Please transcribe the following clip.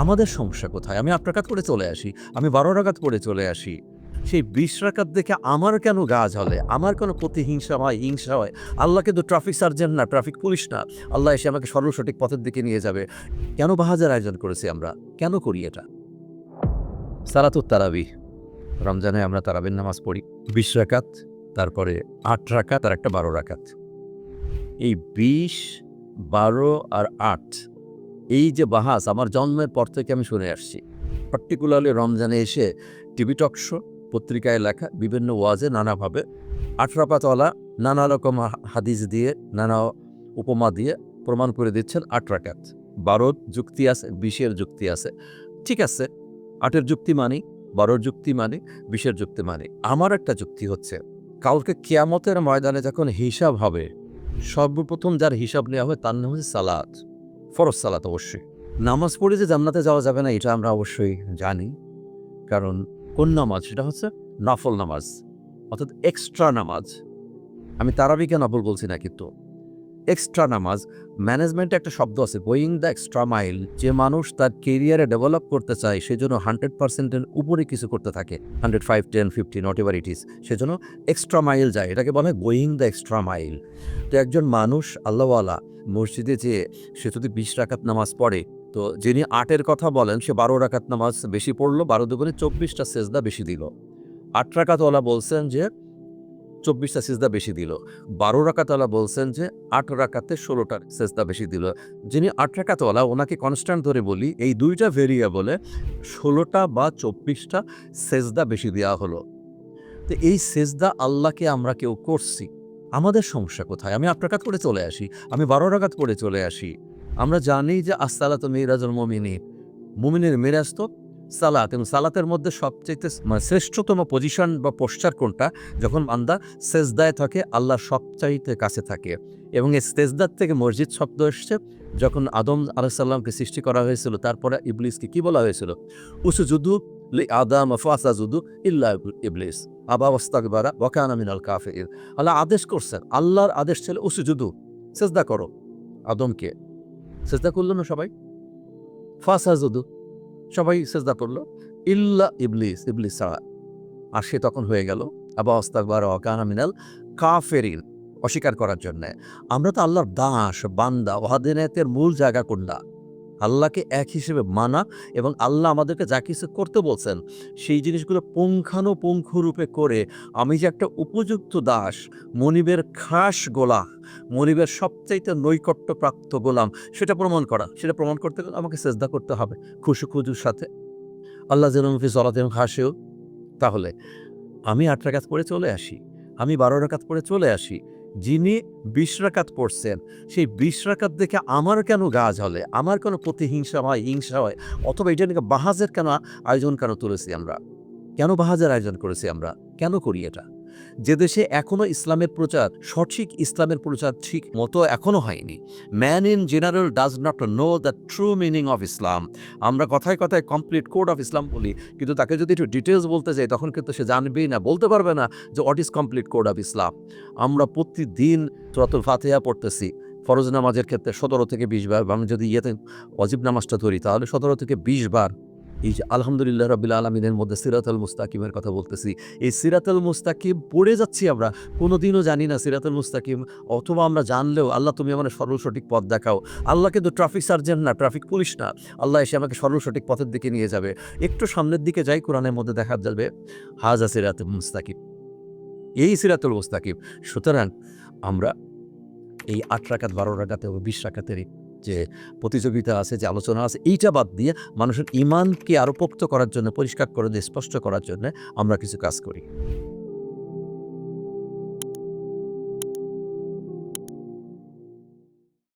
আমাদের সমস্যা কোথায়? আমি ৮ রাকাত করে চলে আসি, আমি ১২ রাকাত করে চলে আসি। সেই ২০ রাকাত দেখে আমার কেন গা জ্বলে? আমার কেন প্রতিহিংসা হয়, হিংসা হয়? আল্লাহ কিন্তু ট্রাফিক সার্জেন্ট না, ট্রাফিক পুলিশ না। আল্লাহ এসে আমাকে সরল সঠিক পথের দিকে নিয়ে যাবে। কেন বাহাজার আয়োজন করেছি আমরা? কেন করি এটা? সালাতুত তারাবিহ। রমজানে আমরা তারাবির নামাজ পড়ি। ২০ রাকাত, তারপরে ৮ রাকাত আর একটা ১২ রাকাত। এই ২০, ১২ আর ৮ এই যে বাহাস আমার জন্মের পর থেকে আমি শুনে আসছি। পার্টিকুলারলি রমজানে এসে টিভি টক শো, পত্রিকায় লেখা, বিভিন্ন ওয়াজে নানাভাবে ৮ রাকাতওয়ালা নানা রকম হাদিস দিয়ে, নানা উপমা দিয়ে প্রমাণ করে দিচ্ছেন ৮ রাকাত। ১২ যুক্তি আছে, ২০-এর যুক্তি আছে। ঠিক আছে, ৮-এর যুক্তি মানি, ১২-র যুক্তি মানি, ২০-এর যুক্তি মানি। আমার একটা যুক্তি হচ্ছে, কালকে কিয়ামতের ময়দানে যখন হিসাব হবে, সর্বপ্রথম যার হিসাব নেওয়া হয় তার নাম হচ্ছে সালাত, ফরজ সালাত অবশ্যই। নামাজ পড়ে যে জান্নাতে যাওয়া যাবে না এটা আমরা অবশ্যই জানি। কারণ কোন নামাজ? সেটা হচ্ছে নফল নামাজ, অর্থাৎ এক্সট্রা নামাজ। আমি তারাবিকে নফল বলছি না, কিন্তু এক্সট্রা নামাজ। ম্যানেজমেন্টে একটা শব্দ আছে, গোয়িং দ্য এক্সট্রা মাইল। যে মানুষ তার কেরিয়ারে ডেভেলপ করতে চায় সেজন্য 100%-এর উপরে কিছু করতে থাকে, 105, 10, 15 হোয়াট এভার ইট ইজ, সেজন্য এক্সট্রা মাইল যায়, এটাকে বলা হয় গোয়িং দ্য এক্সট্রা মাইল। তো একজন মানুষ আল্লাহওয়ালা মসজিদে যেয়ে সে যদি ২০ রাকাত নামাজ পড়ে, তো যিনি ৮-এর কথা বলেন সে ১২ রাকাত নামাজ বেশি পড়লো, ১২ দুগুণে ২৪টা সেজদা বেশি দিল। ৮ রাকাতওয়ালা বলছেন যে ২৪টা সিজদা বেশি দিল। ১২ রাকাতওয়ালা বলছেন যে ৮ রাকাতে ১৬টা সেজদা বেশি দিল। যিনি ৮ রাকাতওয়ালা ওনাকে কনস্ট্যান্ট ধরে বলি, এই ২টা ভেরিয়েবলে ১৬টা বা ২৪টা সেজদা বেশি দেওয়া হলো। তো এই সেজদা আল্লাহকে আমরা কেউ করছি। আমাদের সমস্যা কোথায়? আমি ৮ রাকাত করে চলে আসি, আমি ১২ রাকাত করে চলে আসি। আমরা জানি যে আসসালাতু মিরাজুল মুমিনিন, মুমিনের মিরাজ তো সালাত, এবং সালাতের মধ্যে সবচাইতে শ্রেষ্ঠতম পজিশন বা পোশ্চার কোনটা? যখন বান্দা সেজদায় থাকে, আল্লাহর সবচাইতে কাছে থাকে। এবং এই সেজদার থেকে মসজিদ শব্দ এসছে। যখন আদম আলাইহিস সালামকে সৃষ্টি করা হয়েছিল, তারপরে ইবলিসকে কি বলা হয়েছিল? উসজুদু লি আদম ফাসাজুদু ইল্লা ইবলিস আবা ওয়াস্তাকবারা ওয়া কানা মিনাল কাফিরিন। আল্লাহ আদেশ করছেন, আল্লাহর আদেশ ছিল উসজুদু, সেজদা করো। আদমকে সেজদা করল না সবাই? ফাসাজুদু, সবাই সেজদা করলো, ইল্লা ইবলিস, ইবলিস ছাড়া। আর সে তখন হয়ে গেল আবা ওয়াস্তাকবারা ওয়া কানা মিনাল কাফিরিন, অস্বীকার করার জন্য। আমরা তো আল্লাহর দাস, বান্দা। ওয়াহদানিয়তের মূল জায়গা কোনটা? আল্লাহকে এক হিসেবে মানা, এবং আল্লাহ আমাদেরকে যা কিছু করতে বলছেন সেই জিনিসগুলো পুঙ্খানুপুঙ্খরূপে করে আমি যে একটা উপযুক্ত দাস, মনিবের খাস গোলাম, মনিবের সবচাইতে নৈকট্যপ্রাপ্ত গোলাম, সেটা প্রমাণ করা। সেটা প্রমাণ করতে গেলে আমাকে সেজদা করতে হবে খুজুর সাথে। আল্লাহ যেন ফি সলাতিহিম খাশিউন। তাহলে আমি ৮ রাকাত পড়ে চলে আসি, আমি ১২ রাকাত পড়ে চলে আসি। যিনি ২০ রাকাত পড়ছেন, সেই ২০ রাকাত দেখে আমার কেন গা জ্বলে? আমার কেন প্রতিহিংসা হয়, হিংসা হয়? অথবা এটা নিয়ে বাহাজের আয়োজন কেন তুলেছি আমরা? কেন বাহাজের আয়োজন করেছি আমরা? কেন করি এটা? যে দেশে এখনো ইসলামের প্রচার, সঠিক ইসলামের প্রচার ঠিক মতো এখনো হয়নি। Man in general does not know the true meaning of Islam. আমরা কথায় কথায় কমপ্লিট কোড অফ ইসলাম বলি, কিন্তু তাকে যদি একটু ডিটেলস বলতে যাই তখন কিন্তু সে জানবেই না, বলতে পারবে না যে what is complete code of Islam. আমরা প্রতিদিন সূরাতুল ফাতিহা পড়তেছি, ফরজ নামাজের ক্ষেত্রে ১৭ থেকে ২০ বার। আমি যদি ওয়াজিব নামাজটা ধরি তাহলে ১৭ থেকে ২০ বার এই যে আলহামদুলিল্লাহ রাব্বিল আলামিনের মধ্যে সিরাতুল মুস্তাকিমের কথা বলতেছি। এই সিরাতুল মুস্তাকিম পড়ে যাচ্ছি আমরা, কোনোদিনও জানি না সিরাতুল মুস্তাকিম, অথবা আমরা জানলেও আল্লাহ তুমি আমার সরল সঠিক পথ দেখাও। আল্লাহ কিন্তু ট্রাফিক সার্জেন্ট না, ট্রাফিক পুলিশ না। আল্লাহ এসে আমাকে সরল সঠিক পথের দিকে নিয়ে যাবে। একটু সামনের দিকে যাই, কোরআনের মধ্যে দেখা যাবে হাজা সিরাতুল মুস্তাকিম, এই সিরাতুল মুস্তাকিম। সুতরাং আমরা এই ৮ রাকাত, ১২ রাকাত এবং ২০ রাকাতেরই যে প্রতিযোগিতা আছে, যে আলোচনা আছে, এইটা বাদ দিয়ে মানুষের ঈমানকে আরও পোক্ত করার জন্য, পরিষ্কার করে দিয়ে স্পষ্ট করার জন্য আমরা কিছু কাজ করি।